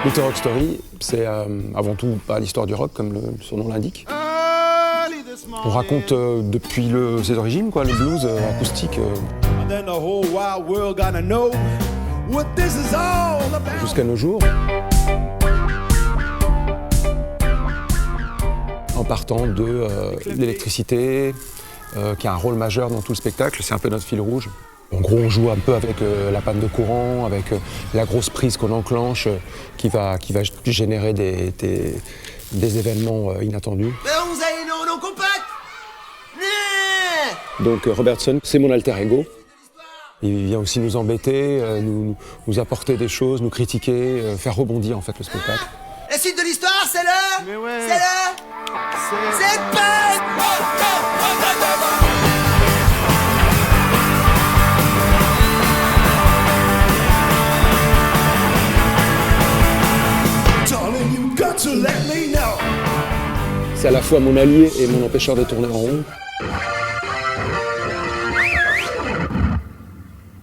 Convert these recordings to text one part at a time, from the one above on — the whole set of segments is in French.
Little Rock Story, c'est avant tout l'histoire du rock, comme son nom l'indique. On raconte depuis ses origines, quoi, le blues acoustique. Jusqu'à nos jours. En partant de l'électricité, qui a un rôle majeur dans tout le spectacle, c'est un peu notre fil rouge. En gros, on joue un peu avec la panne de courant, avec la grosse prise qu'on enclenche, qui va générer des événements inattendus. Donc Robertson, c'est mon alter ego. Il vient aussi nous embêter, nous apporter des choses, nous critiquer, faire rebondir en fait le spectacle. La suite de l'histoire, c'est le... Mais ouais. C'est le... C'est pas... C'est à la fois mon allié et mon empêcheur de tourner en rond.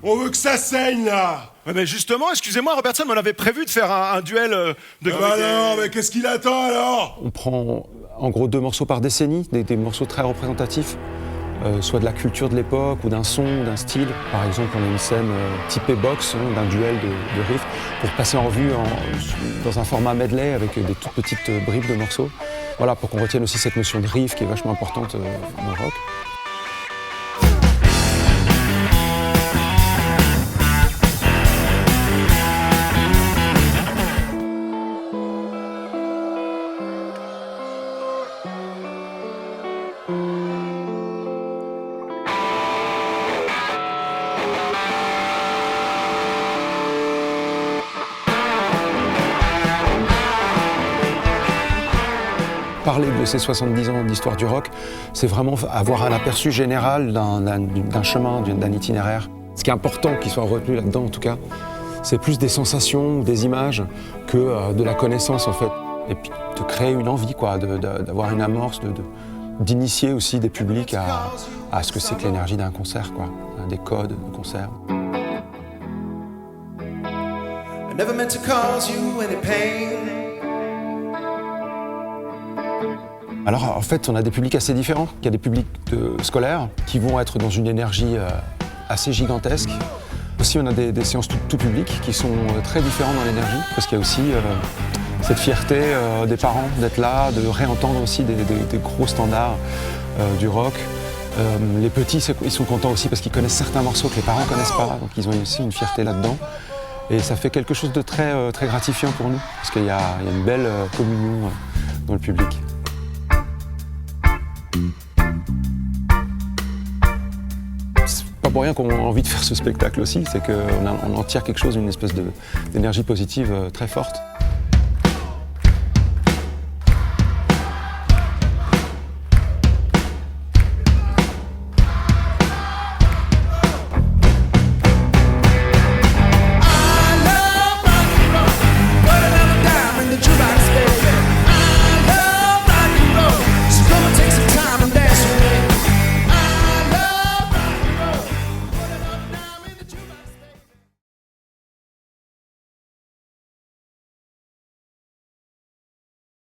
On veut que ça saigne, là. Ouais, mais justement, excusez-moi, Robertson, on avait prévu de faire un duel de... non, mais qu'est-ce qu'il attend, alors? On prend en gros 2 morceaux par décennie, des morceaux très représentatifs, soit de la culture de l'époque ou d'un son, d'un style. Par exemple, on a une scène typée box, d'un duel de riffs, pour passer en revue dans un format medley avec des toutes petites bribes de morceaux. Voilà, pour qu'on retienne aussi cette notion de riff qui est vachement importante dans le rock. Parler de ces 70 ans d'histoire du rock, c'est vraiment avoir un aperçu général d'un chemin, d'un itinéraire. Ce qui est important qu'il soit retenu là-dedans, en tout cas, c'est plus des sensations, des images, que de la connaissance, en fait. Et puis de créer une envie, quoi, d'avoir une amorce, d'initier aussi des publics à ce que c'est que l'énergie d'un concert, quoi, des codes de concert. I never meant to cause you any pain. Alors en fait, on a des publics assez différents. Il y a des publics scolaires qui vont être dans une énergie assez gigantesque. Aussi, on a des séances tout public qui sont très différentes dans l'énergie, parce qu'il y a aussi cette fierté des parents d'être là, de réentendre aussi des gros standards du rock. Les petits, ils sont contents aussi parce qu'ils connaissent certains morceaux que les parents ne connaissent pas, donc ils ont aussi une fierté là-dedans. Et ça fait quelque chose de très gratifiant pour nous, parce qu'il y a une belle communion dans le public. C'est pas pour rien qu'on a envie de faire ce spectacle aussi, c'est qu'on en tire quelque chose, une espèce d'énergie positive très forte.